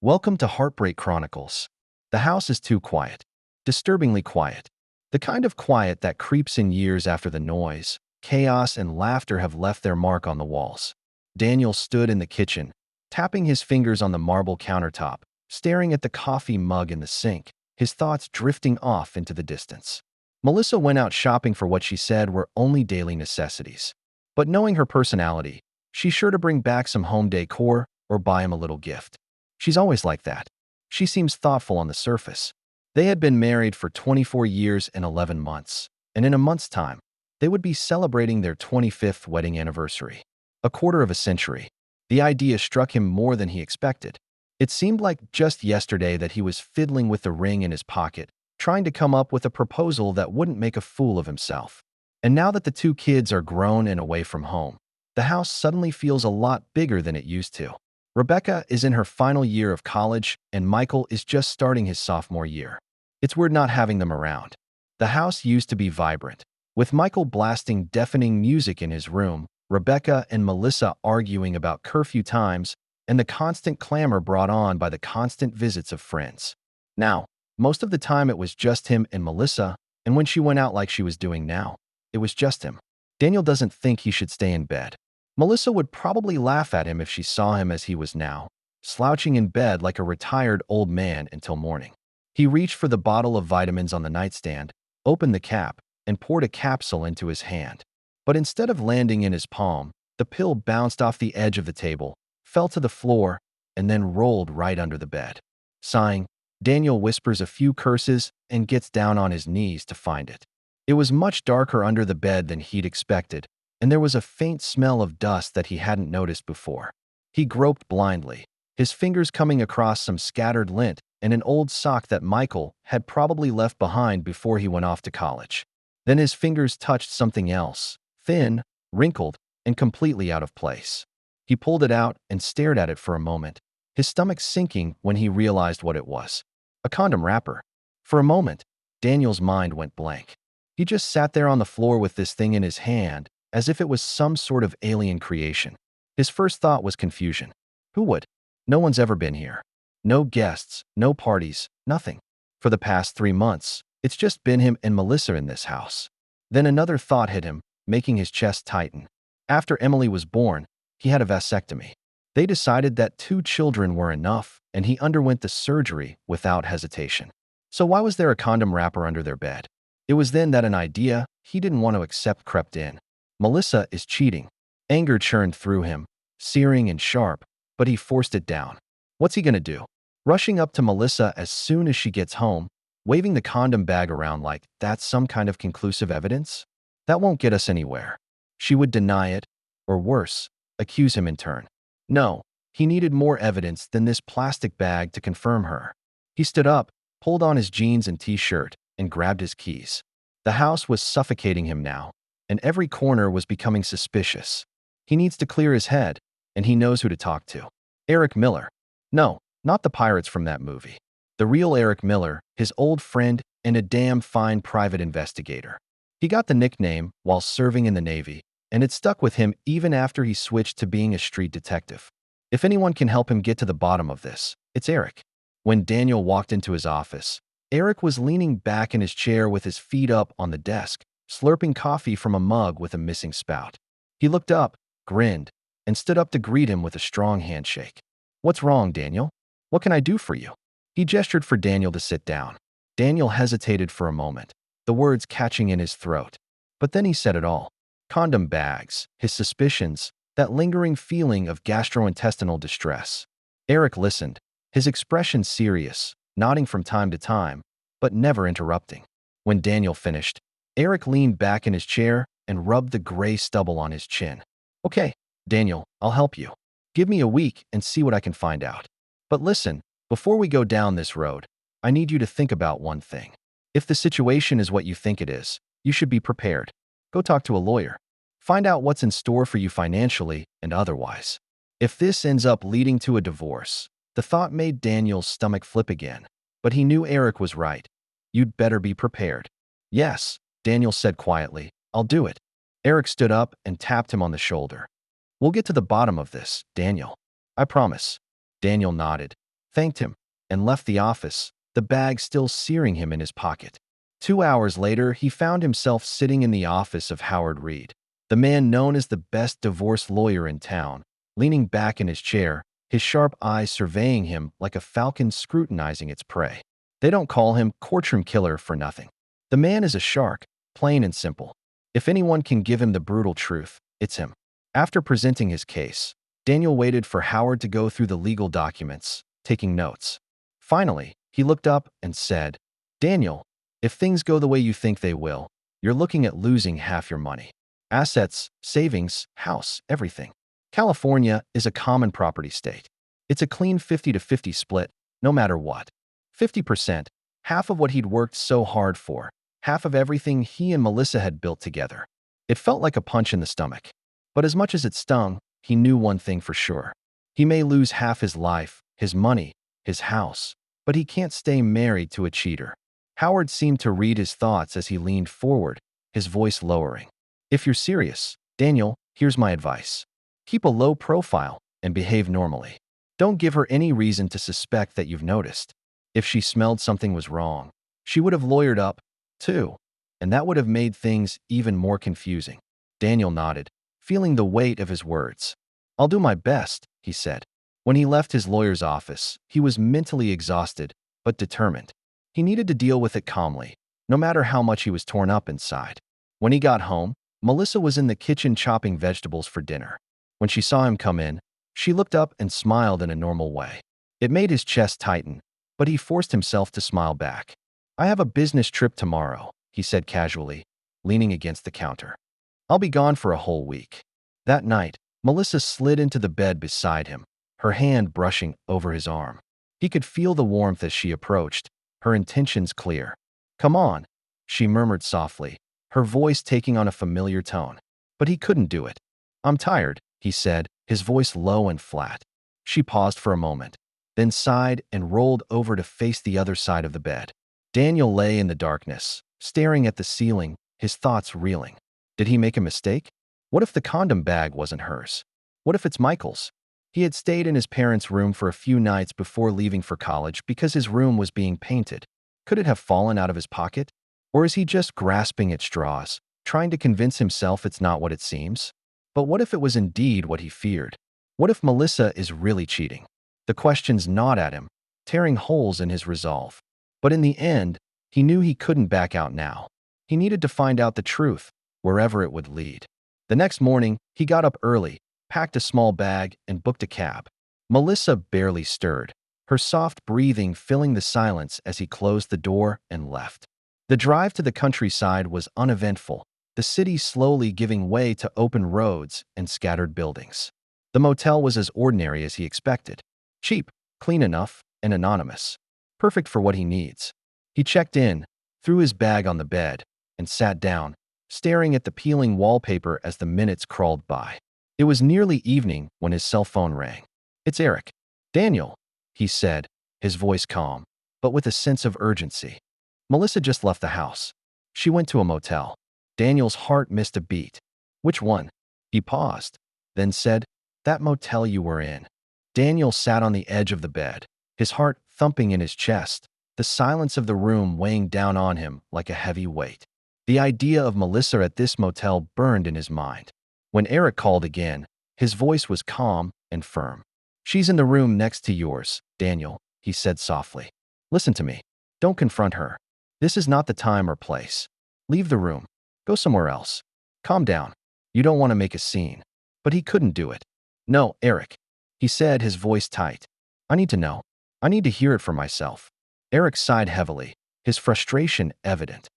Welcome to Heartbreak Chronicles. The house is too quiet. Disturbingly quiet. The kind of quiet that creeps in years after the noise, chaos, and laughter have left their mark on the walls. Daniel stood in the kitchen, tapping his fingers on the marble countertop, staring at the coffee mug in the sink, his thoughts drifting off into the distance. Melissa went out shopping for what she said were only daily necessities. But knowing her personality, she's sure to bring back some home decor or buy him a little gift. She's always like that. She seems thoughtful on the surface. They had been married for 24 years and 11 months, and in a month's time, they would be celebrating their 25th wedding anniversary. A quarter of a century. The idea struck him more than he expected. It seemed like just yesterday that he was fiddling with the ring in his pocket, trying to come up with a proposal that wouldn't make a fool of himself. And now that the two kids are grown and away from home, the house suddenly feels a lot bigger than it used to. Rebecca is in her final year of college, and Michael is just starting his sophomore year. It's weird not having them around. The house used to be vibrant, with Michael blasting deafening music in his room, Rebecca and Melissa arguing about curfew times, and the constant clamor brought on by the constant visits of friends. Now, most of the time it was just him and Melissa, and when she went out like she was doing now, it was just him. Daniel doesn't think he should stay in bed. Melissa would probably laugh at him if she saw him as he was now, slouching in bed like a retired old man until morning. He reached for the bottle of vitamins on the nightstand, opened the cap, and poured a capsule into his hand. But instead of landing in his palm, the pill bounced off the edge of the table, fell to the floor, and then rolled right under the bed. Sighing, Daniel whispers a few curses and gets down on his knees to find it. It was much darker under the bed than he'd expected, and there was a faint smell of dust that he hadn't noticed before. He groped blindly, his fingers coming across some scattered lint and an old sock that Michael had probably left behind before he went off to college. Then his fingers touched something else, thin, wrinkled, and completely out of place. He pulled it out and stared at it for a moment, his stomach sinking when he realized what it was. A condom wrapper. For a moment, Daniel's mind went blank. He just sat there on the floor with this thing in his hand, as if it was some sort of alien creation. His first thought was confusion. Who would? No one's ever been here. No guests, no parties, nothing. For the past 3 months, it's just been him and Melissa in this house. Then another thought hit him, making his chest tighten. After Emily was born, he had a vasectomy. They decided that 2 children were enough, and he underwent the surgery without hesitation. So why was there a condom wrapper under their bed? It was then that an idea he didn't want to accept crept in. Melissa is cheating. Anger churned through him, searing and sharp, but he forced it down. What's he gonna do? Rushing up to Melissa as soon as she gets home, waving the condom bag around like that's some kind of conclusive evidence? That won't get us anywhere. She would deny it, or worse, accuse him in turn. No, he needed more evidence than this plastic bag to confirm her. He stood up, pulled on his jeans and t-shirt, and grabbed his keys. The house was suffocating him now, and every corner was becoming suspicious. He needs to clear his head, and he knows who to talk to. Eric Miller. No, not the pirates from that movie. The real Eric Miller, his old friend and a damn fine private investigator. He got the nickname while serving in the Navy, and it stuck with him even after he switched to being a street detective. If anyone can help him get to the bottom of this, it's Eric. When Daniel walked into his office, Eric was leaning back in his chair with his feet up on the desk, slurping coffee from a mug with a missing spout. He looked up, grinned, and stood up to greet him with a strong handshake. What's wrong, Daniel? What can I do for you? He gestured for Daniel to sit down. Daniel hesitated for a moment, the words catching in his throat. But then he said it all. Condom bags, his suspicions, that lingering feeling of gastrointestinal distress. Eric listened, his expression serious, nodding from time to time, but never interrupting. When Daniel finished, Eric leaned back in his chair and rubbed the gray stubble on his chin. Okay, Daniel, I'll help you. Give me a week and see what I can find out. But listen, before we go down this road, I need you to think about one thing. If the situation is what you think it is, you should be prepared. Go talk to a lawyer. Find out what's in store for you financially and otherwise. If this ends up leading to a divorce, the thought made Daniel's stomach flip again, but he knew Eric was right. You'd better be prepared. Yes, Daniel said quietly, I'll do it. Eric stood up and tapped him on the shoulder. We'll get to the bottom of this, Daniel. I promise. Daniel nodded, thanked him, and left the office, the bag still searing him in his pocket. 2 hours later, he found himself sitting in the office of Howard Reed, the man known as the best divorce lawyer in town, leaning back in his chair, his sharp eyes surveying him like a falcon scrutinizing its prey. They don't call him courtroom killer for nothing. The man is a shark, plain and simple. If anyone can give him the brutal truth, it's him. After presenting his case, Daniel waited for Howard to go through the legal documents, taking notes. Finally, he looked up and said, "Daniel, if things go the way you think they will, you're looking at losing half your money. Assets, savings, house, everything. California is a common property state. It's a clean 50-50 split, no matter what. 50%, half of what he'd worked so hard for, half of everything he and Melissa had built together. It felt like a punch in the stomach. But as much as it stung, he knew one thing for sure. He may lose half his life, his money, his house, but he can't stay married to a cheater." Howard seemed to read his thoughts as he leaned forward, his voice lowering. "If you're serious, Daniel, here's my advice. Keep a low profile and behave normally. Don't give her any reason to suspect that you've noticed. If she smelled something was wrong, she would have lawyered up, too, and that would have made things even more confusing." Daniel nodded, feeling the weight of his words. "I'll do my best," he said. When he left his lawyer's office, he was mentally exhausted, but determined. He needed to deal with it calmly, no matter how much he was torn up inside. When he got home, Melissa was in the kitchen chopping vegetables for dinner. When she saw him come in, she looked up and smiled in a normal way. It made his chest tighten, but he forced himself to smile back. "I have a business trip tomorrow," he said casually, leaning against the counter. "I'll be gone for a whole week." That night, Melissa slid into the bed beside him, her hand brushing over his arm. He could feel the warmth as she approached, her intentions clear. "Come on," she murmured softly, her voice taking on a familiar tone. But he couldn't do it. "I'm tired," he said, his voice low and flat. She paused for a moment, then sighed and rolled over to face the other side of the bed. Daniel lay in the darkness, staring at the ceiling, his thoughts reeling. Did he make a mistake? What if the condom bag wasn't hers? What if it's Michael's? He had stayed in his parents' room for a few nights before leaving for college because his room was being painted. Could it have fallen out of his pocket? Or is he just grasping at straws, trying to convince himself it's not what it seems? But what if it was indeed what he feared? What if Melissa is really cheating? The questions gnawed at him, tearing holes in his resolve. But in the end, he knew he couldn't back out now. He needed to find out the truth, wherever it would lead. The next morning, he got up early, packed a small bag, and booked a cab. Melissa barely stirred, her soft breathing filling the silence as he closed the door and left. The drive to the countryside was uneventful, the city slowly giving way to open roads and scattered buildings. The motel was as ordinary as he expected. Cheap, clean enough, and anonymous. Perfect for what he needs. He checked in, threw his bag on the bed, and sat down, staring at the peeling wallpaper as the minutes crawled by. It was nearly evening when his cell phone rang. "It's Eric." "Daniel," he said, his voice calm, but with a sense of urgency. "Melissa just left the house. She went to a motel." Daniel's heart missed a beat. "Which one?" He paused, then said, "That motel you were in." Daniel sat on the edge of the bed, his heart thumping in his chest, the silence of the room weighing down on him like a heavy weight. The idea of Melissa at this motel burned in his mind. When Eric called again, his voice was calm and firm. "She's in the room next to yours, Daniel," he said softly. "Listen to me. Don't confront her. This is not the time or place. Leave the room. Go somewhere else. Calm down. You don't want to make a scene." But he couldn't do it. "No, Eric," he said, his voice tight. "I need to know. I need to hear it for myself." Eric sighed heavily, his frustration evident.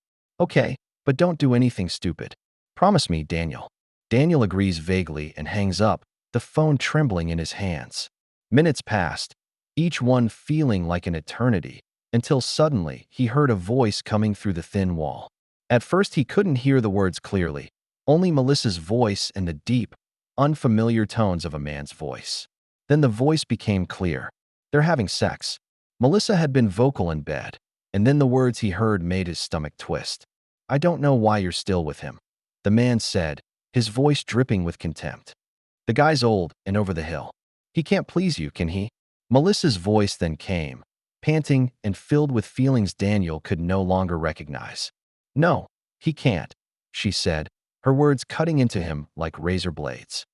"Okay, but don't do anything stupid. Promise me, Daniel." Daniel agrees vaguely and hangs up, the phone trembling in his hands. Minutes passed, each one feeling like an eternity, until suddenly he heard a voice coming through the thin wall. At first he couldn't hear the words clearly, only Melissa's voice and the deep, unfamiliar tones of a man's voice. Then the voice became clear. They're having sex. Melissa had been vocal in bed, and then the words he heard made his stomach twist. "I don't know why you're still with him," the man said, his voice dripping with contempt. "The guy's old and over the hill. He can't please you, can he? Melissa's voice then came, panting and filled with feelings Daniel could no longer recognize. "No, he can't," she said, her words cutting into him like razor blades.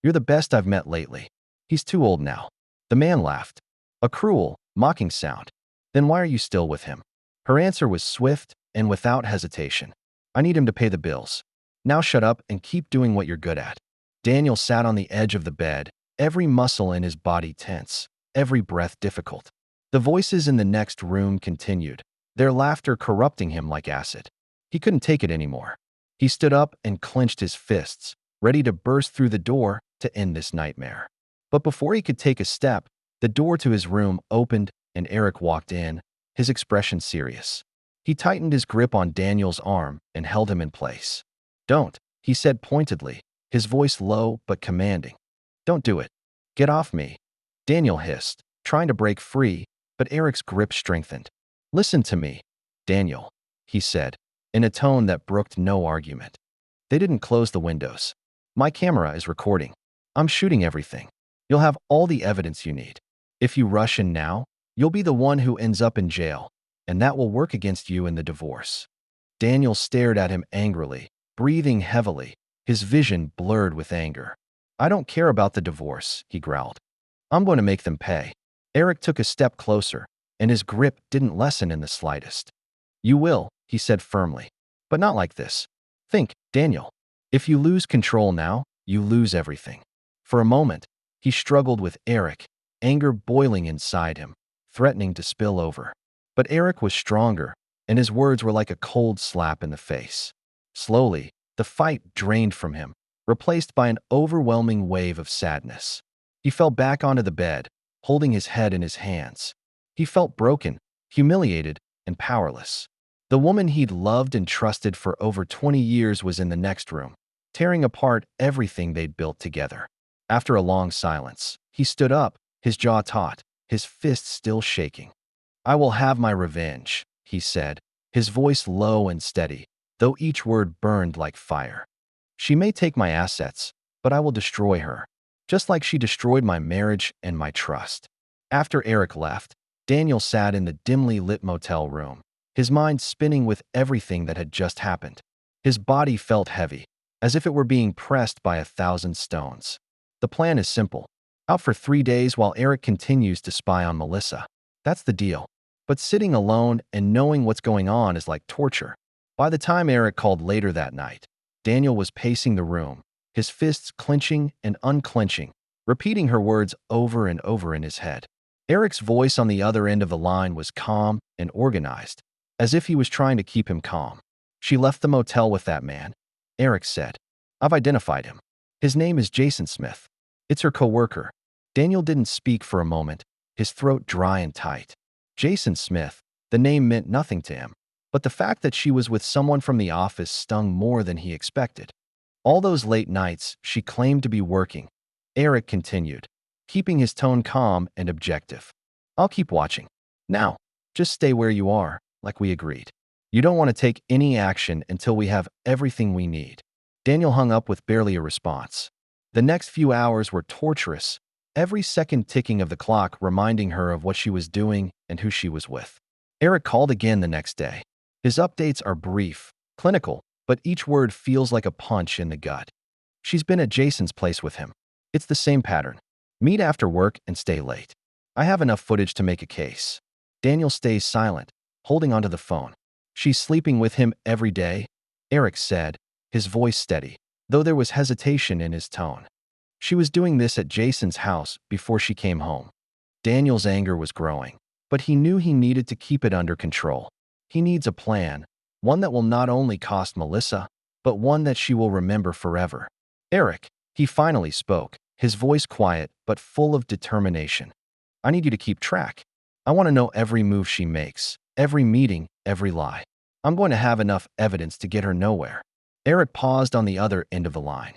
"You're the best I've met lately. He's too old now." The man laughed, a cruel, mocking sound. "Then why are you still with him?" Her answer was swift and without hesitation. "I need him to pay the bills. Now shut up and keep doing what you're good at." Daniel sat on the edge of the bed, every muscle in his body tense, every breath difficult. The voices in the next room continued, their laughter corrupting him like acid. He couldn't take it anymore. He stood up and clenched his fists, ready to burst through the door to end this nightmare. But before he could take a step, the door to his room opened and Eric walked in, his expression serious. He tightened his grip on Daniel's arm and held him in place. "Don't," he said pointedly, his voice low but commanding. "Don't do it. Get off me." Daniel hissed, trying to break free, but Eric's grip strengthened. "Listen to me, Daniel," he said, in a tone that brooked no argument. "They didn't close the windows. My camera is recording. I'm shooting everything. You'll have all the evidence you need. If you rush in now, you'll be the one who ends up in jail, and that will work against you in the divorce." Daniel stared at him angrily, breathing heavily, his vision blurred with anger. "I don't care about the divorce," he growled. "I'm going to make them pay." Eric took a step closer, and his grip didn't lessen in the slightest. "You will," he said firmly, "but not like this. Think, Daniel. If you lose control now, you lose everything." For a moment, he struggled with Eric, anger boiling inside him, threatening to spill over. But Eric was stronger, and his words were like a cold slap in the face. Slowly, the fight drained from him, replaced by an overwhelming wave of sadness. He fell back onto the bed, holding his head in his hands. He felt broken, humiliated, and powerless. The woman he'd loved and trusted for over 20 years was in the next room, tearing apart everything they'd built together. After a long silence, he stood up, his jaw taut, his fists still shaking. "I will have my revenge," he said, his voice low and steady, though each word burned like fire. "She may take my assets, but I will destroy her, just like she destroyed my marriage and my trust." After Eric left, Daniel sat in the dimly lit motel room, his mind spinning with everything that had just happened. His body felt heavy, as if it were being pressed by 1,000 stones. The plan is simple. Out for 3 days while Eric continues to spy on Melissa. That's the deal. But sitting alone and knowing what's going on is like torture. By the time Eric called later that night, Daniel was pacing the room, his fists clenching and unclenching, repeating her words over and over in his head. Eric's voice on the other end of the line was calm and organized, as if he was trying to keep him calm. "She left the motel with that man," Eric said. "I've identified him. His name is Jason Smith. It's her coworker." Daniel didn't speak for a moment, his throat dry and tight. Jason Smith, the name meant nothing to him, but the fact that she was with someone from the office stung more than he expected. "All those late nights, she claimed to be working," Eric continued, keeping his tone calm and objective. "I'll keep watching. Now, just stay where you are, like we agreed. You don't want to take any action until we have everything we need." Daniel hung up with barely a response. The next few hours were torturous, every second ticking of the clock reminding her of what she was doing and who she was with. Eric called again the next day. His updates are brief, clinical, but each word feels like a punch in the gut. "She's been at Jason's place with him. It's the same pattern. Meet after work and stay late. I have enough footage to make a case." Daniel stays silent, holding onto the phone. "She's sleeping with him every day," Eric said, his voice steady, though there was hesitation in his tone. "She was doing this at Jason's house before she came home." Daniel's anger was growing, but he knew he needed to keep it under control. He needs a plan, one that will not only cost Melissa, but one that she will remember forever. "Eric," he finally spoke, his voice quiet but full of determination. "I need you to keep track. I want to know every move she makes, every meeting, every lie. I'm going to have enough evidence to get her nowhere." Eric paused on the other end of the line.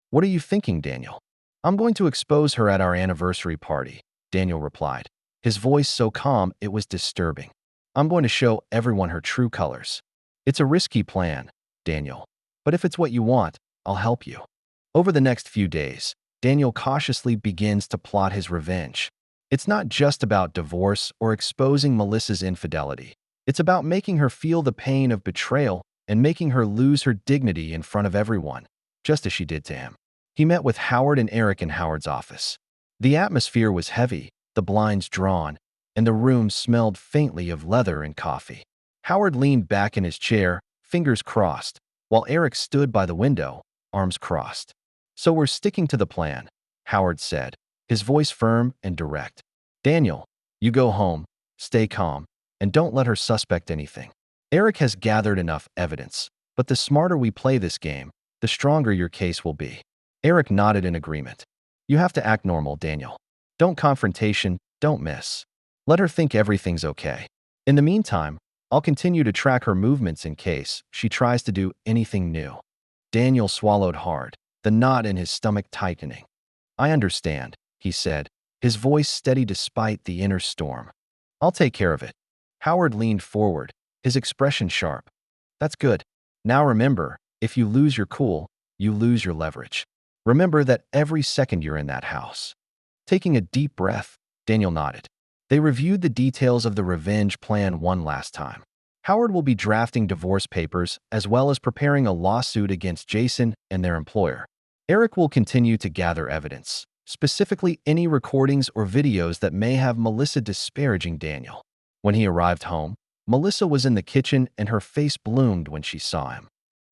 "What are you thinking, Daniel?" "I'm going to expose her at our anniversary party," Daniel replied, his voice so calm it was disturbing. "I'm going to show everyone her true colors. It's a risky plan, Daniel, but if it's what you want, I'll help you." Over the next few days, Daniel cautiously begins to plot his revenge. It's not just about divorce or exposing Melissa's infidelity. It's about making her feel the pain of betrayal and making her lose her dignity in front of everyone, just as she did to him. He met with Howard and Eric in Howard's office. The atmosphere was heavy, the blinds drawn, and the room smelled faintly of leather and coffee. Howard leaned back in his chair, fingers crossed, while Eric stood by the window, arms crossed. "So we're sticking to the plan," Howard said, his voice firm and direct. "Daniel, you go home, stay calm, and don't let her suspect anything. Eric has gathered enough evidence, but the smarter we play this game, the stronger your case will be." Eric nodded in agreement. "You have to act normal, Daniel. Don't confrontation, don't miss. Let her think everything's okay. In the meantime, I'll continue to track her movements in case she tries to do anything new." Daniel swallowed hard, the knot in his stomach tightening. "I understand," he said, his voice steady despite the inner storm. "I'll take care of it." Howard leaned forward, his expression sharp. "That's good. Now remember, if you lose your cool, you lose your leverage. Remember that every second you're in that house." Taking a deep breath, Daniel nodded. They reviewed the details of the revenge plan one last time. Howard will be drafting divorce papers as well as preparing a lawsuit against Jason and their employer. Eric will continue to gather evidence, specifically any recordings or videos that may have Melissa disparaging Daniel. When he arrived home, Melissa was in the kitchen and her face bloomed when she saw him.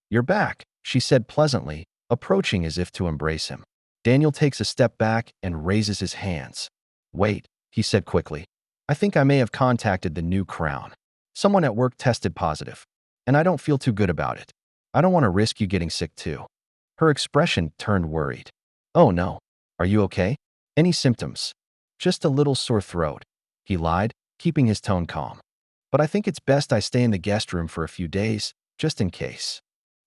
"You're back," she said pleasantly, approaching as if to embrace him. Daniel takes a step back and raises his hands. "Wait," he said quickly. "I think I may have contacted the new crown. Someone at work tested positive, and I don't feel too good about it. I don't want to risk you getting sick too." Her expression turned worried. "Oh no. Are you okay? Any symptoms?" "Just a little sore throat," he lied, keeping his tone calm. "But I think it's best I stay in the guest room for a few days, just in case."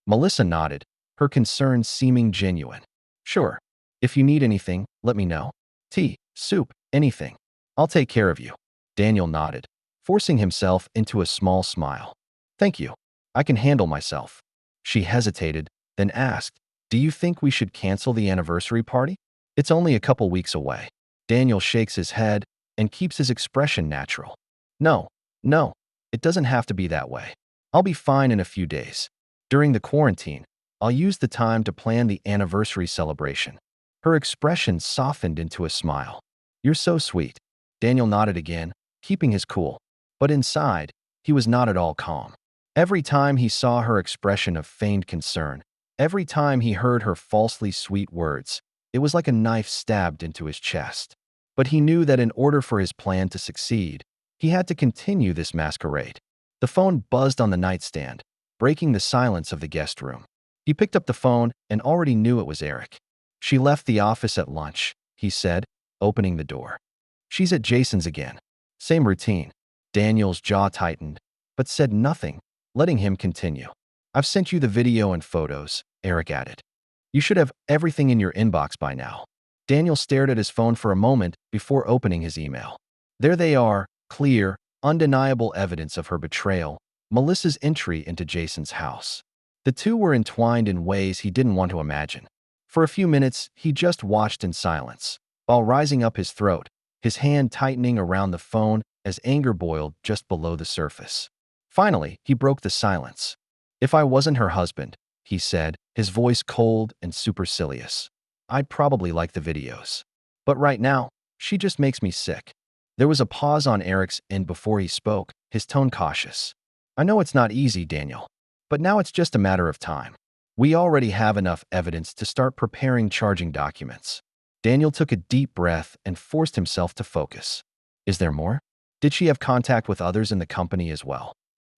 Melissa nodded, her concern seeming genuine. "Sure. If you need anything, let me know. Tea, soup, anything. I'll take care of you." Daniel nodded, forcing himself into a small smile. "Thank you. I can handle myself." She hesitated, then asked, "Do you think we should cancel the anniversary party? It's only a couple weeks away." Daniel shakes his head and keeps his expression natural. No, it doesn't have to be that way. I'll be fine in a few days. During the quarantine, I'll use the time to plan the anniversary celebration." Her expression softened into a smile. "You're so sweet." Daniel nodded again, keeping his cool. But inside, he was not at all calm. Every time he saw her expression of feigned concern, every time he heard her falsely sweet words, it was like a knife stabbed into his chest. But he knew that in order for his plan to succeed, he had to continue this masquerade. The phone buzzed on the nightstand, breaking the silence of the guest room. He picked up the phone and already knew it was Eric. "She left the office at lunch," he said, opening the door. "She's at Jason's again. Same routine." Daniel's jaw tightened, but said nothing, letting him continue. "I've sent you the video and photos," Eric added. "You should have everything in your inbox by now." Daniel stared at his phone for a moment before opening his email. There they are, clear, undeniable evidence of her betrayal, Melissa's entry into Jason's house. The two were entwined in ways he didn't want to imagine. For a few minutes, he just watched in silence, while rising up his throat, his hand tightening around the phone as anger boiled just below the surface. Finally, he broke the silence. "If I wasn't her husband," he said, his voice cold and supercilious, "I'd probably like the videos. But right now, she just makes me sick." There was a pause on Eric's end before he spoke, his tone cautious. "I know it's not easy, Daniel, but now it's just a matter of time. We already have enough evidence to start preparing charging documents." Daniel took a deep breath and forced himself to focus. "Is there more? Did she have contact with others in the company as well?"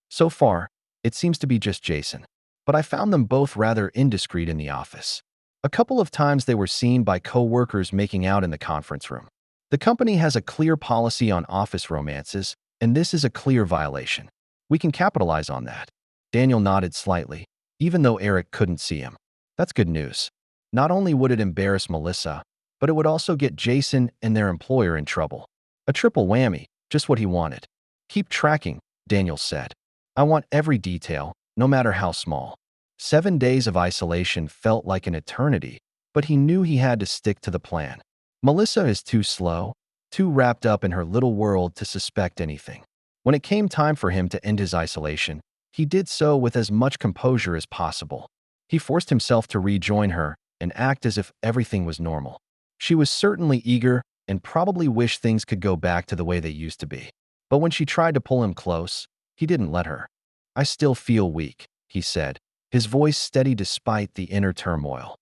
"So far, it seems to be just Jason, but I found them both rather indiscreet in the office. A couple of times they were seen by co-workers making out in the conference room. The company has a clear policy on office romances, and this is a clear violation. We can capitalize on that." Daniel nodded slightly, even though Eric couldn't see him. "That's good news. Not only would it embarrass Melissa, but it would also get Jason and their employer in trouble. A triple whammy, just what he wanted." "Keep tracking," Daniel said. "I want every detail, no matter how small." 7 days of isolation felt like an eternity, but he knew he had to stick to the plan. "Melissa is too slow," too wrapped up in her little world to suspect anything. When it came time for him to end his isolation, he did so with as much composure as possible. He forced himself to rejoin her and act as if everything was normal. She was certainly eager and probably wished things could go back to the way they used to be. But when she tried to pull him close, he didn't let her. "I still feel weak," he said, his voice steady despite the inner turmoil.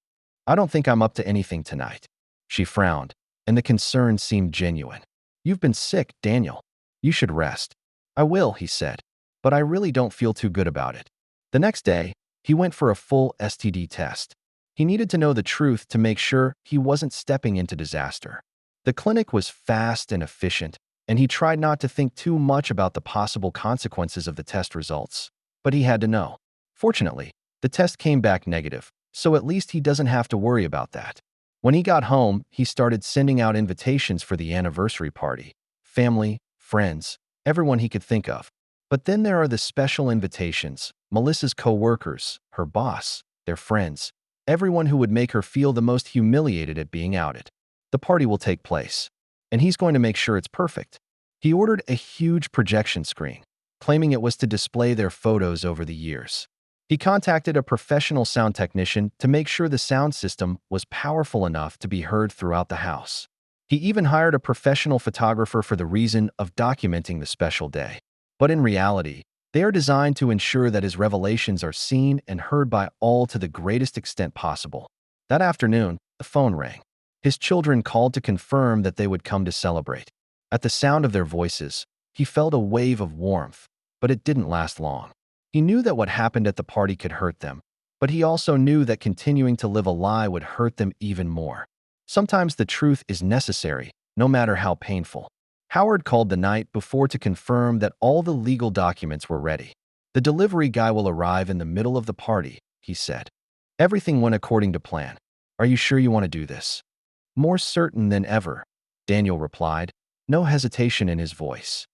"I don't think I'm up to anything tonight." She frowned, and the concern seemed genuine. "You've been sick, Daniel. You should rest." "I will," he said, "but I really don't feel too good about it." The next day, he went for a full STD test. He needed to know the truth to make sure he wasn't stepping into disaster. The clinic was fast and efficient, and he tried not to think too much about the possible consequences of the test results. But he had to know. Fortunately, the test came back negative, so at least he doesn't have to worry about that. When he got home, he started sending out invitations for the anniversary party. Family, friends, everyone he could think of. But then there are the special invitations, Melissa's co-workers, her boss, their friends, everyone who would make her feel the most humiliated at being outed. The party will take place, and he's going to make sure it's perfect. He ordered a huge projection screen, claiming it was to display their photos over the years. He contacted a professional sound technician to make sure the sound system was powerful enough to be heard throughout the house. He even hired a professional photographer for the reason of documenting the special day. But in reality, they are designed to ensure that his revelations are seen and heard by all to the greatest extent possible. That afternoon, the phone rang. His children called to confirm that they would come to celebrate. At the sound of their voices, he felt a wave of warmth, but it didn't last long. He knew that what happened at the party could hurt them, but he also knew that continuing to live a lie would hurt them even more. Sometimes the truth is necessary, no matter how painful. Howard called the night before to confirm that all the legal documents were ready. "The delivery guy will arrive in the middle of the party," he said. Everything went according to plan. "Are you sure you want to do this?" "More certain than ever," Daniel replied, no hesitation in his voice.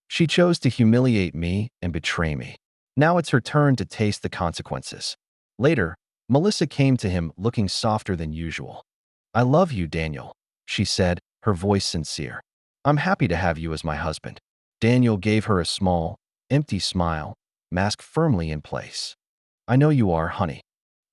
"She chose to humiliate me and betray me. Now it's her turn to taste the consequences." Later, Melissa came to him looking softer than usual. "I love you, Daniel," she said, her voice sincere. "I'm happy to have you as my husband." Daniel gave her a small, empty smile, mask firmly in place. "I know you are, honey."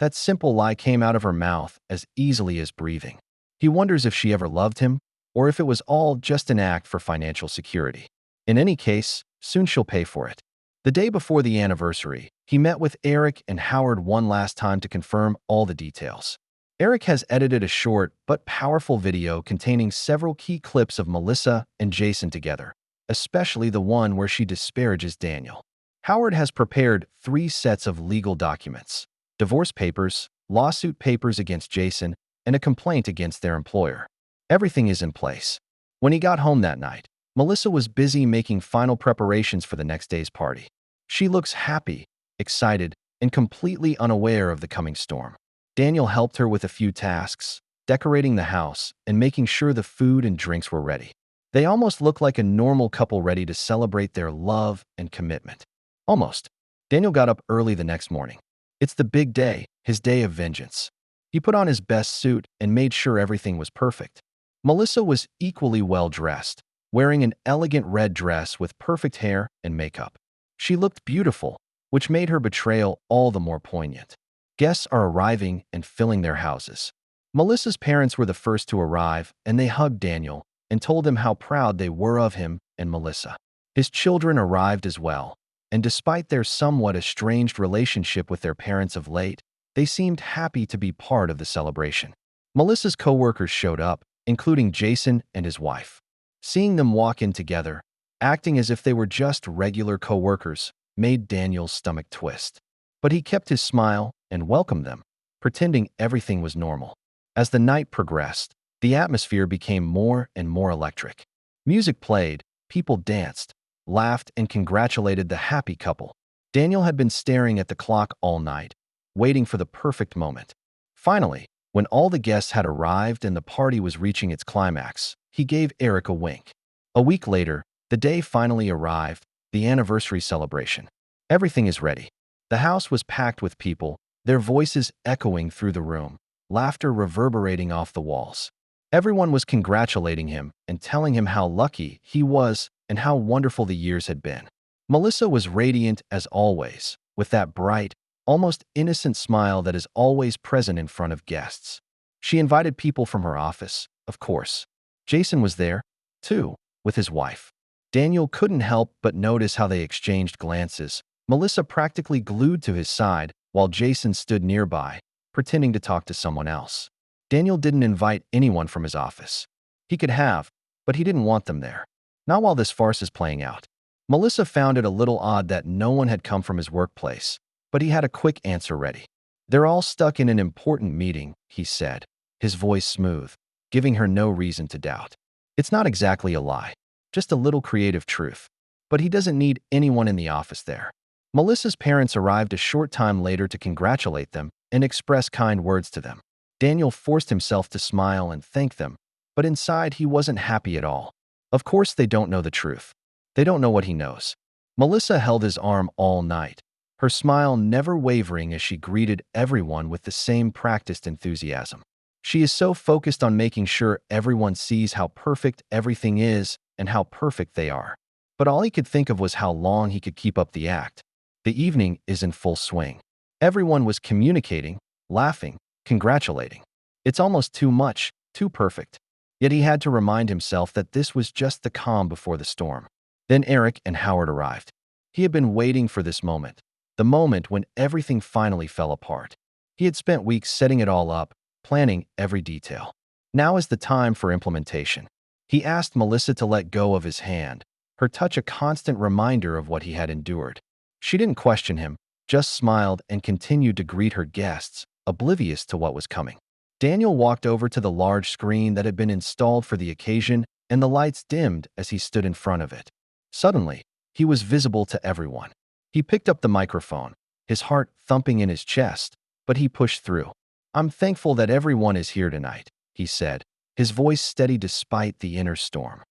That simple lie came out of her mouth as easily as breathing. He wonders if she ever loved him, or if it was all just an act for financial security. In any case, soon she'll pay for it. The day before the anniversary, he met with Eric and Howard one last time to confirm all the details. Eric has edited a short but powerful video containing several key clips of Melissa and Jason together, especially the one where she disparages Daniel. Howard has prepared 3 sets of legal documents: divorce papers, lawsuit papers against Jason, and a complaint against their employer. Everything is in place. When he got home that night, Melissa was busy making final preparations for the next day's party. She looks happy, excited, and completely unaware of the coming storm. Daniel helped her with a few tasks, decorating the house and making sure the food and drinks were ready. They almost looked like a normal couple ready to celebrate their love and commitment. Almost. Daniel got up early the next morning. It's the big day, his day of vengeance. He put on his best suit and made sure everything was perfect. Melissa was equally well dressed, wearing an elegant red dress with perfect hair and makeup. She looked beautiful, which made her betrayal all the more poignant. Guests are arriving and filling their houses. Melissa's parents were the first to arrive, and they hugged Daniel and told him how proud they were of him and Melissa. His children arrived as well, and despite their somewhat estranged relationship with their parents of late, they seemed happy to be part of the celebration. Melissa's co-workers showed up, including Jason and his wife. Seeing them walk in together, acting as if they were just regular co-workers, made Daniel's stomach twist. But he kept his smile and welcomed them, pretending everything was normal. As the night progressed, the atmosphere became more and more electric. Music played, people danced, laughed, and congratulated the happy couple. Daniel had been staring at the clock all night, waiting for the perfect moment. Finally, when all the guests had arrived and the party was reaching its climax, he gave Eric a wink. A week later, the day finally arrived, the anniversary celebration. Everything is ready. The house was packed with people, their voices echoing through the room, laughter reverberating off the walls. Everyone was congratulating him and telling him how lucky he was and how wonderful the years had been. Melissa was radiant as always, with that bright, almost innocent smile that is always present in front of guests. She invited people from her office, of course. Jason was there, too, with his wife. Daniel couldn't help but notice how they exchanged glances, Melissa practically glued to his side while Jason stood nearby, pretending to talk to someone else. Daniel didn't invite anyone from his office. He could have, but he didn't want them there. Not while this farce is playing out. Melissa found it a little odd that no one had come from his workplace, but he had a quick answer ready. "They're all stuck in an important meeting," he said, his voice smooth, giving her no reason to doubt. It's not exactly a lie, just a little creative truth. But he doesn't need anyone in the office there. Melissa's parents arrived a short time later to congratulate them and express kind words to them. Daniel forced himself to smile and thank them, but inside he wasn't happy at all. Of course they don't know the truth. They don't know what he knows. Melissa held his arm all night, her smile never wavering as she greeted everyone with the same practiced enthusiasm. She is so focused on making sure everyone sees how perfect everything is and how perfect they are. But all he could think of was how long he could keep up the act. The evening is in full swing. Everyone was communicating, laughing, congratulating. It's almost too much, too perfect. Yet he had to remind himself that this was just the calm before the storm. Then Eric and Howard arrived. He had been waiting for this moment, the moment when everything finally fell apart. He had spent weeks setting it all up, planning every detail. Now is the time for implementation. He asked Melissa to let go of his hand, her touch a constant reminder of what he had endured. She didn't question him, just smiled and continued to greet her guests, oblivious to what was coming. Daniel walked over to the large screen that had been installed for the occasion, and the lights dimmed as he stood in front of it. Suddenly, he was visible to everyone. He picked up the microphone, his heart thumping in his chest, but he pushed through. "I'm thankful that everyone is here tonight," he said, his voice steady despite the inner storm.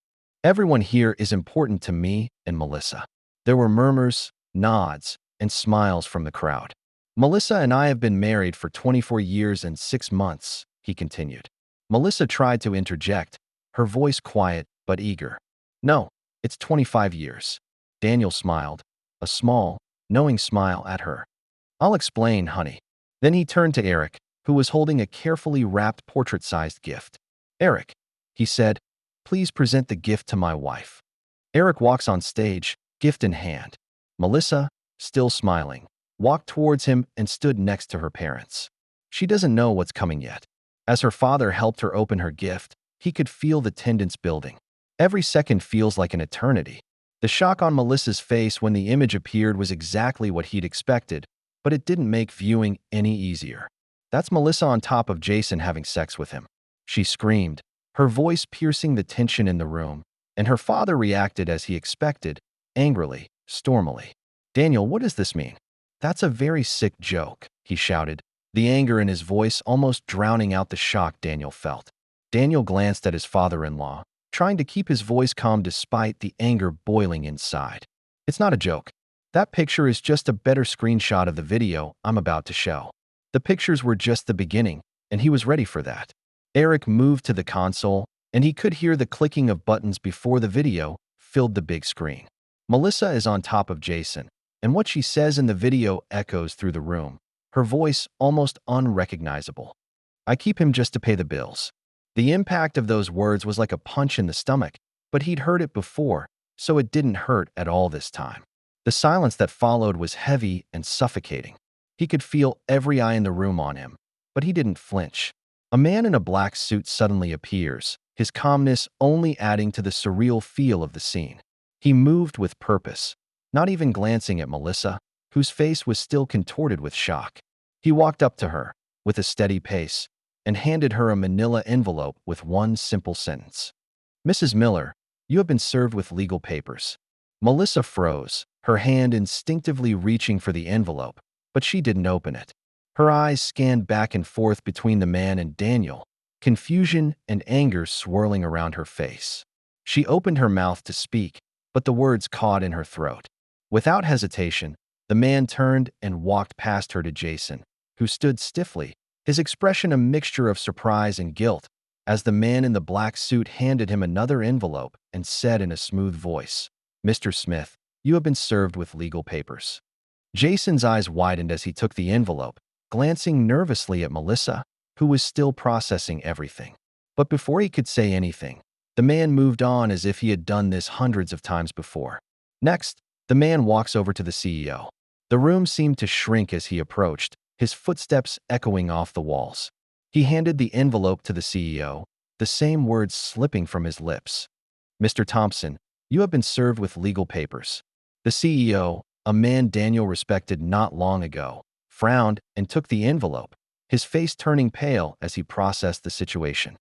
"Everyone here is important to me and Melissa." There were murmurs, nods, and smiles from the crowd. "Melissa and I have been married for 24 years and 6 months, he continued. Melissa tried to interject, her voice quiet but eager. "No, it's 25 years. Daniel smiled, a small, knowing smile at her. "I'll explain, honey." Then he turned to Eric, who was holding a carefully wrapped portrait-sized gift. "Eric," he said, "please present the gift to my wife." Eric walks on stage, gift in hand. Melissa, still smiling, walked towards him and stood next to her parents. She doesn't know what's coming yet. As her father helped her open her gift, he could feel the tendons building. Every second feels like an eternity. The shock on Melissa's face when the image appeared was exactly what he'd expected, but it didn't make viewing any easier. That's Melissa on top of Jason having sex with him. She screamed, her voice piercing the tension in the room, and her father reacted as he expected, angrily, stormily. "Daniel, what does this mean?" "That's a very sick joke," he shouted, the anger in his voice almost drowning out the shock Daniel felt. Daniel glanced at his father-in-law, trying to keep his voice calm despite the anger boiling inside. "It's not a joke. That picture is just a better screenshot of the video I'm about to show." The pictures were just the beginning, and he was ready for that. Eric moved to the console, and he could hear the clicking of buttons before the video filled the big screen. Melissa is on top of Jason, and what she says in the video echoes through the room, her voice almost unrecognizable. "I keep him just to pay the bills." The impact of those words was like a punch in the stomach, but he'd heard it before, so it didn't hurt at all this time. The silence that followed was heavy and suffocating. He could feel every eye in the room on him, but he didn't flinch. A man in a black suit suddenly appears, his calmness only adding to the surreal feel of the scene. He moved with purpose, not even glancing at Melissa, whose face was still contorted with shock. He walked up to her, with a steady pace, and handed her a manila envelope with one simple sentence. "Mrs. Miller, you have been served with legal papers." Melissa froze, her hand instinctively reaching for the envelope, but she didn't open it. Her eyes scanned back and forth between the man and Daniel, confusion and anger swirling around her face. She opened her mouth to speak, but the words caught in her throat. Without hesitation, the man turned and walked past her to Jason, who stood stiffly, his expression a mixture of surprise and guilt, as the man in the black suit handed him another envelope and said in a smooth voice, "Mr. Smith, you have been served with legal papers." Jason's eyes widened as he took the envelope, glancing nervously at Melissa, who was still processing everything. But before he could say anything, the man moved on as if he had done this hundreds of times before. Next, the man walks over to the CEO. The room seemed to shrink as he approached, his footsteps echoing off the walls. He handed the envelope to the CEO, the same words slipping from his lips. "Mr. Thompson, you have been served with legal papers." The CEO, a man Daniel respected not long ago, frowned and took the envelope, his face turning pale as he processed the situation.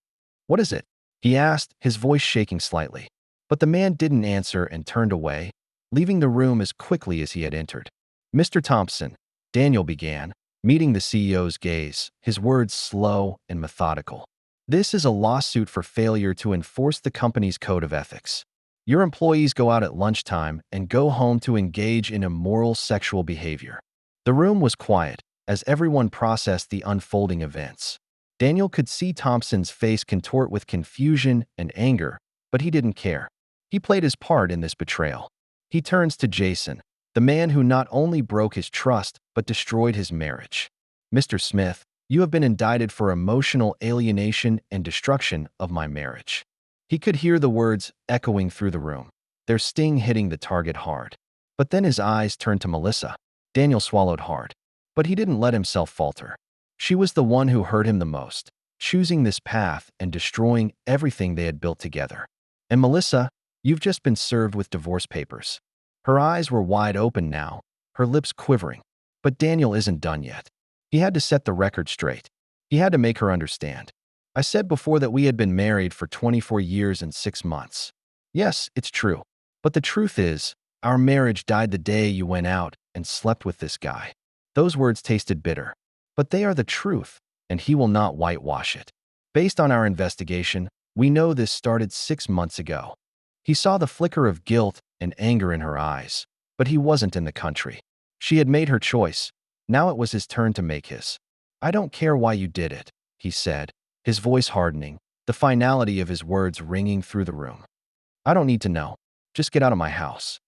"What is it?" he asked, his voice shaking slightly. But the man didn't answer and turned away, leaving the room as quickly as he had entered. "Mr. Thompson," Daniel began, meeting the CEO's gaze, his words slow and methodical. "This is a lawsuit for failure to enforce the company's code of ethics. Your employees go out at lunchtime and go home to engage in immoral sexual behavior." The room was quiet as everyone processed the unfolding events. Daniel could see Thompson's face contort with confusion and anger, but he didn't care. He played his part in this betrayal. He turns to Jason, the man who not only broke his trust but destroyed his marriage. "Mr. Smith, you have been indicted for emotional alienation and destruction of my marriage." He could hear the words echoing through the room, their sting hitting the target hard. But then his eyes turned to Melissa. Daniel swallowed hard, but he didn't let himself falter. She was the one who hurt him the most, choosing this path and destroying everything they had built together. "And Melissa, you've just been served with divorce papers." Her eyes were wide open now, her lips quivering. But Daniel isn't done yet. He had to set the record straight. He had to make her understand. "I said before that we had been married for 24 years and 6 months. Yes, it's true. But the truth is, our marriage died the day you went out and slept with this guy." Those words tasted bitter. But they are the truth, and he will not whitewash it. "Based on our investigation, we know this started 6 months ago." He saw the flicker of guilt and anger in her eyes, but he wasn't in the country. She had made her choice. Now it was his turn to make his. "I don't care why you did it," he said, his voice hardening, the finality of his words ringing through the room. "I don't need to know. Just get out of my house."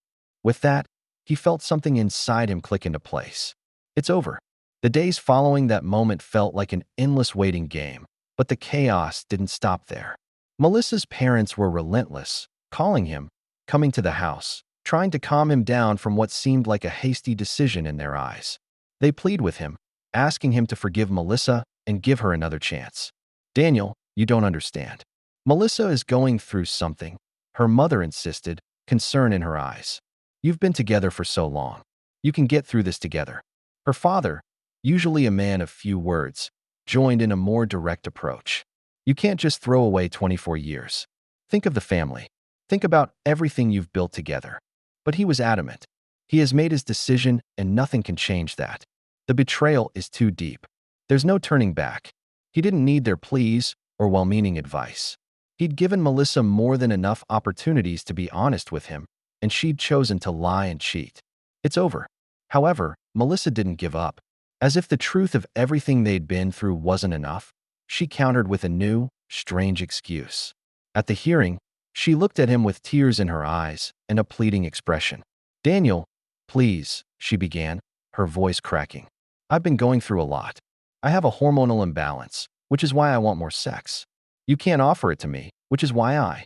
With that, he felt something inside him click into place. It's over. The days following that moment felt like an endless waiting game, but the chaos didn't stop there. Melissa's parents were relentless, calling him, coming to the house, trying to calm him down from what seemed like a hasty decision in their eyes. They plead with him, asking him to forgive Melissa and give her another chance. "Daniel, you don't understand. Melissa is going through something," her mother insisted, concern in her eyes. "You've been together for so long. You can get through this together." Her father, usually a man of few words, joined in a more direct approach. "You can't just throw away 24 years. Think of the family. Think about everything you've built together." But he was adamant. He has made his decision and nothing can change that. The betrayal is too deep. There's no turning back. He didn't need their pleas or well-meaning advice. He'd given Melissa more than enough opportunities to be honest with him, and she'd chosen to lie and cheat. It's over. However, Melissa didn't give up. As if the truth of everything they'd been through wasn't enough, she countered with a new, strange excuse. At the hearing, she looked at him with tears in her eyes and a pleading expression. "Daniel, please," she began, her voice cracking. "I've been going through a lot. I have a hormonal imbalance, which is why I want more sex. You can't offer it to me, which is why I—"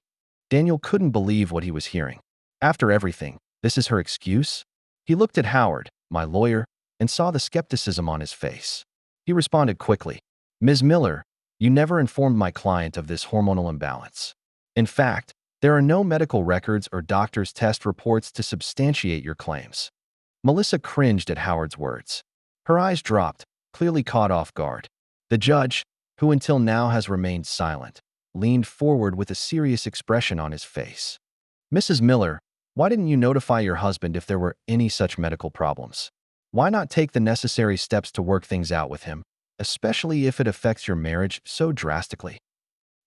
Daniel couldn't believe what he was hearing. After everything, this is her excuse? He looked at Howard, my lawyer, and saw the skepticism on his face. He responded quickly. "Ms. Miller, you never informed my client of this hormonal imbalance. In fact, there are no medical records or doctor's test reports to substantiate your claims." Melissa cringed at Howard's words. Her eyes dropped, clearly caught off guard. The judge, who until now has remained silent, leaned forward with a serious expression on his face. "Mrs. Miller, why didn't you notify your husband if there were any such medical problems? Why not take the necessary steps to work things out with him, especially if it affects your marriage so drastically?"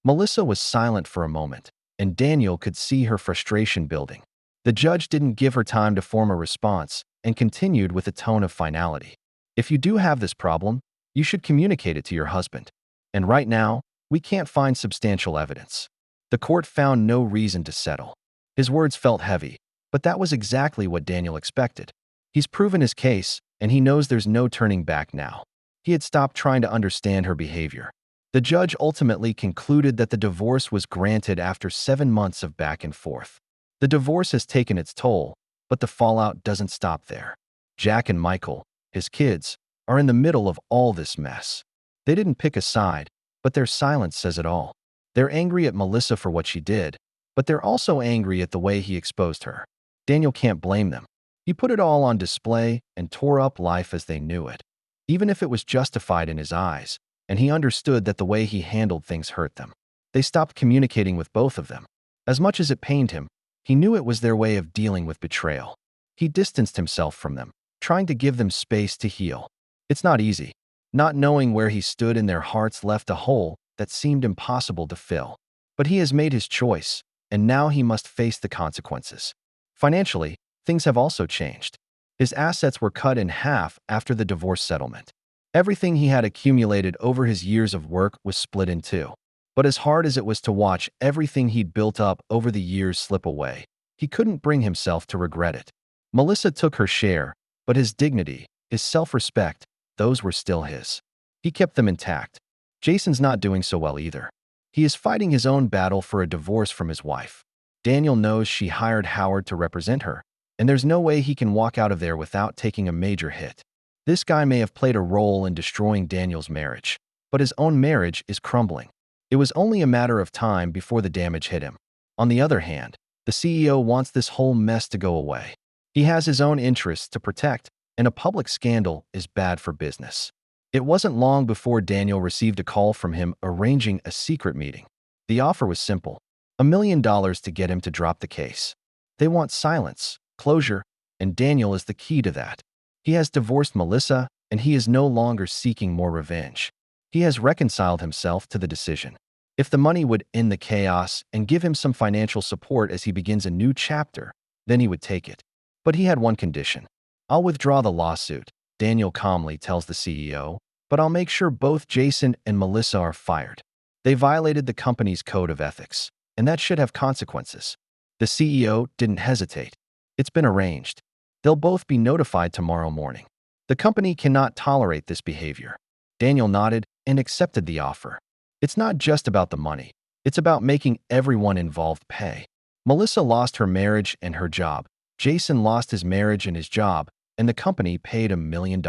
Melissa was silent for a moment, and Daniel could see her frustration building. The judge didn't give her time to form a response and continued with a tone of finality. "If you do have this problem, you should communicate it to your husband. And right now, "We can't find substantial evidence." The court found no reason to settle. His words felt heavy, but that was exactly what Daniel expected. He's proven his case, and he knows there's no turning back now. He had stopped trying to understand her behavior. The judge ultimately concluded that the divorce was granted after 7 months of back and forth. The divorce has taken its toll, but the fallout doesn't stop there. Jack and Michael, his kids, are in the middle of all this mess. They didn't pick a side, but their silence says it all. They're angry at Melissa for what she did, but they're also angry at the way he exposed her. Daniel can't blame them. He put it all on display and tore up life as they knew it. Even if it was justified in his eyes, and he understood that the way he handled things hurt them. They stopped communicating with both of them. As much as it pained him, he knew it was their way of dealing with betrayal. He distanced himself from them, trying to give them space to heal. It's not easy. Not knowing where he stood in their hearts left a hole that seemed impossible to fill. But he has made his choice, and now he must face the consequences. Financially, things have also changed. His assets were cut in half after the divorce settlement. Everything he had accumulated over his years of work was split in two. But as hard as it was to watch everything he'd built up over the years slip away, he couldn't bring himself to regret it. Melissa took her share, but his dignity, his self-respect, those were still his. He kept them intact. Jason's not doing so well either. He is fighting his own battle for a divorce from his wife. Daniel knows she hired Howard to represent her, and there's no way he can walk out of there without taking a major hit. This guy may have played a role in destroying Daniel's marriage, but his own marriage is crumbling. It was only a matter of time before the damage hit him. On the other hand, the CEO wants this whole mess to go away. He has his own interests to protect, and a public scandal is bad for business. It wasn't long before Daniel received a call from him arranging a secret meeting. The offer was simple: $1 million to get him to drop the case. They want silence, closure, and Daniel is the key to that. He has divorced Melissa, and he is no longer seeking more revenge. He has reconciled himself to the decision. If the money would end the chaos and give him some financial support as he begins a new chapter, then he would take it. But he had one condition. "I'll withdraw the lawsuit," Daniel calmly tells the CEO, "but I'll make sure both Jason and Melissa are fired. They violated the company's code of ethics, and that should have consequences." The CEO didn't hesitate. "It's been arranged. They'll both be notified tomorrow morning. The company cannot tolerate this behavior." Daniel nodded and accepted the offer. It's not just about the money. It's about making everyone involved pay. Melissa lost her marriage and her job. Jason lost his marriage and his job, and the company paid $1 million.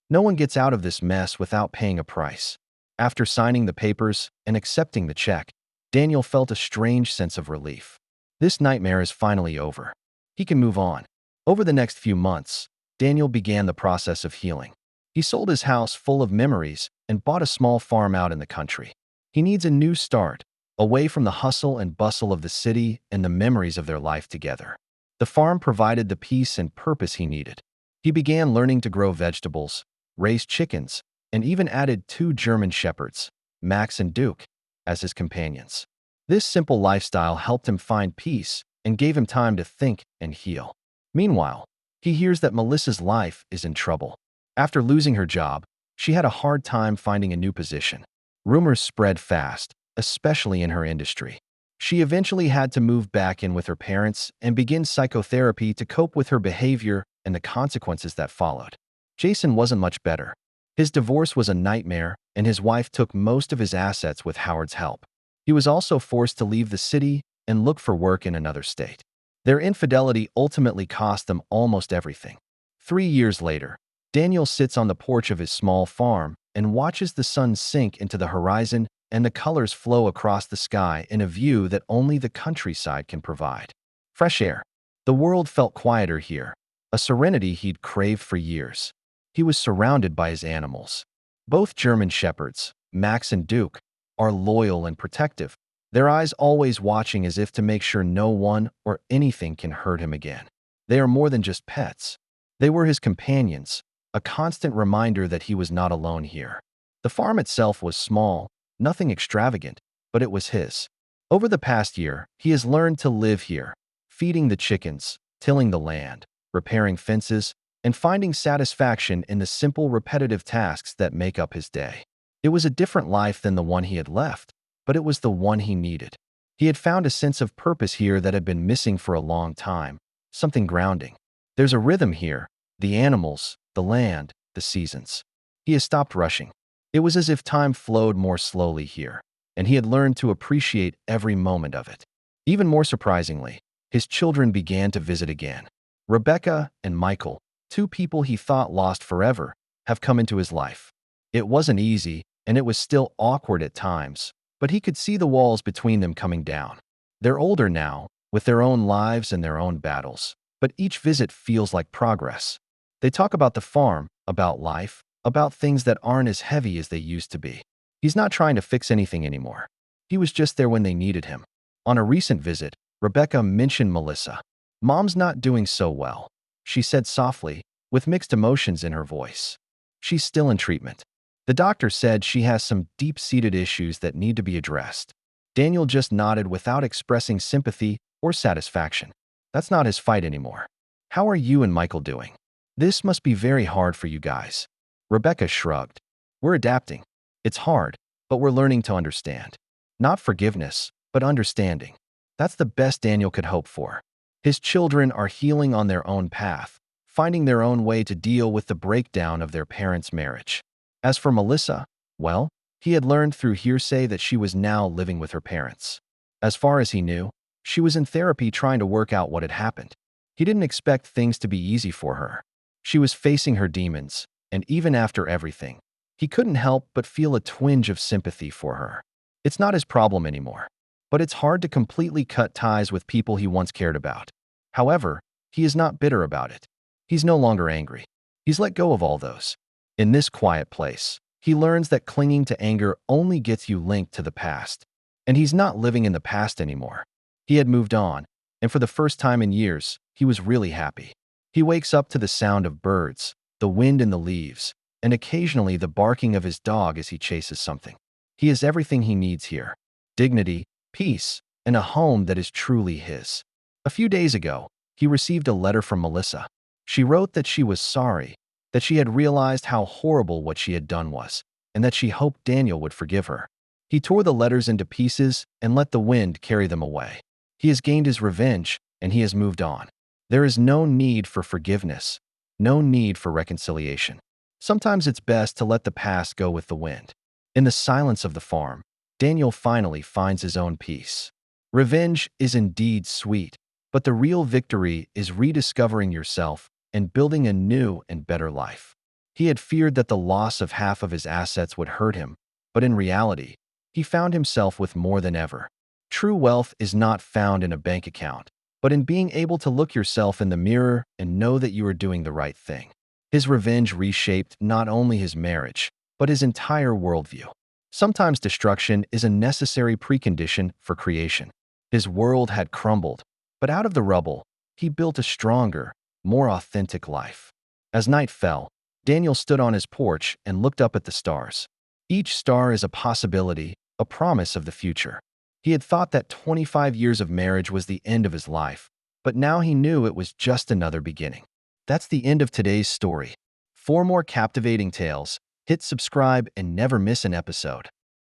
No one gets out of this mess without paying a price. After signing the papers and accepting the check, Daniel felt a strange sense of relief. This nightmare is finally over. He can move on. Over the next few months, Daniel began the process of healing. He sold his house full of memories and bought a small farm out in the country. He needs a new start, away from the hustle and bustle of the city and the memories of their life together. The farm provided the peace and purpose he needed. He began learning to grow vegetables, raise chickens, and even added 2 German shepherds, Max and Duke, as his companions. This simple lifestyle helped him find peace and gave him time to think and heal. Meanwhile, he hears that Melissa's life is in trouble. After losing her job, she had a hard time finding a new position. Rumors spread fast, especially in her industry. She eventually had to move back in with her parents and begin psychotherapy to cope with her behavior and the consequences that followed. Jason wasn't much better. His divorce was a nightmare, and his wife took most of his assets with Howard's help. He was also forced to leave the city and look for work in another state. Their infidelity ultimately cost them almost everything. 3 years later, Daniel sits on the porch of his small farm and watches the sun sink into the horizon and the colors flow across the sky in a view that only the countryside can provide. Fresh air. The world felt quieter here, a serenity he'd craved for years. He was surrounded by his animals. Both German shepherds, Max and Duke, are loyal and protective, their eyes always watching as if to make sure no one or anything can hurt him again. They are more than just pets. They were his companions, a constant reminder that he was not alone here. The farm itself was small, nothing extravagant, but it was his. Over the past year, he has learned to live here, feeding the chickens, tilling the land, repairing fences, and finding satisfaction in the simple repetitive tasks that make up his day. It was a different life than the one he had left, but it was the one he needed. He had found a sense of purpose here that had been missing for a long time, something grounding. There's a rhythm here, the animals, the land, the seasons. He has stopped rushing. It was as if time flowed more slowly here, and he had learned to appreciate every moment of it. Even more surprisingly, his children began to visit again. Rebecca and Michael, two people he thought lost forever, have come into his life. It wasn't easy, and it was still awkward at times, but he could see the walls between them coming down. They're older now, with their own lives and their own battles, but each visit feels like progress. They talk about the farm, about life, about things that aren't as heavy as they used to be. He's not trying to fix anything anymore. He was just there when they needed him. On a recent visit, Rebecca mentioned Melissa. "Mom's not doing so well," she said softly, with mixed emotions in her voice. "She's still in treatment. The doctor said she has some deep-seated issues that need to be addressed." Daniel just nodded without expressing sympathy or satisfaction. That's not his fight anymore. "How are you and Michael doing? This must be very hard for you guys." Rebecca shrugged. "We're adapting. It's hard, but we're learning to understand. Not forgiveness, but understanding." That's the best Daniel could hope for. His children are healing on their own path, finding their own way to deal with the breakdown of their parents' marriage. As for Melissa, well, he had learned through hearsay that she was now living with her parents. As far as he knew, she was in therapy trying to work out what had happened. He didn't expect things to be easy for her. She was facing her demons, and even after everything, he couldn't help but feel a twinge of sympathy for her. It's not his problem anymore, but it's hard to completely cut ties with people he once cared about. However, he is not bitter about it. He's no longer angry. He's let go of all those. In this quiet place, he learns that clinging to anger only gets you linked to the past. And he's not living in the past anymore. He had moved on, and for the first time in years, he was really happy. He wakes up to the sound of birds, the wind in the leaves, and occasionally the barking of his dog as he chases something. He has everything he needs here: dignity, peace, and a home that is truly his. A few days ago, he received a letter from Melissa. She wrote that she was sorry, that she had realized how horrible what she had done was, and that she hoped Daniel would forgive her. He tore the letters into pieces and let the wind carry them away. He has gained his revenge, and he has moved on. There is no need for forgiveness, no need for reconciliation. Sometimes it's best to let the past go with the wind. In the silence of the farm, Daniel finally finds his own peace. Revenge is indeed sweet, but the real victory is rediscovering yourself and building a new and better life. He had feared that the loss of half of his assets would hurt him, but in reality, he found himself with more than ever. True wealth is not found in a bank account, but in being able to look yourself in the mirror and know that you are doing the right thing. His revenge reshaped not only his marriage, but his entire worldview. Sometimes destruction is a necessary precondition for creation. His world had crumbled, but out of the rubble, he built a stronger, more authentic life. As night fell, Daniel stood on his porch and looked up at the stars. Each star is a possibility, a promise of the future. He had thought that 25 years of marriage was the end of his life, but now he knew it was just another beginning. That's the end of today's story. For more captivating tales, hit subscribe and never miss an episode.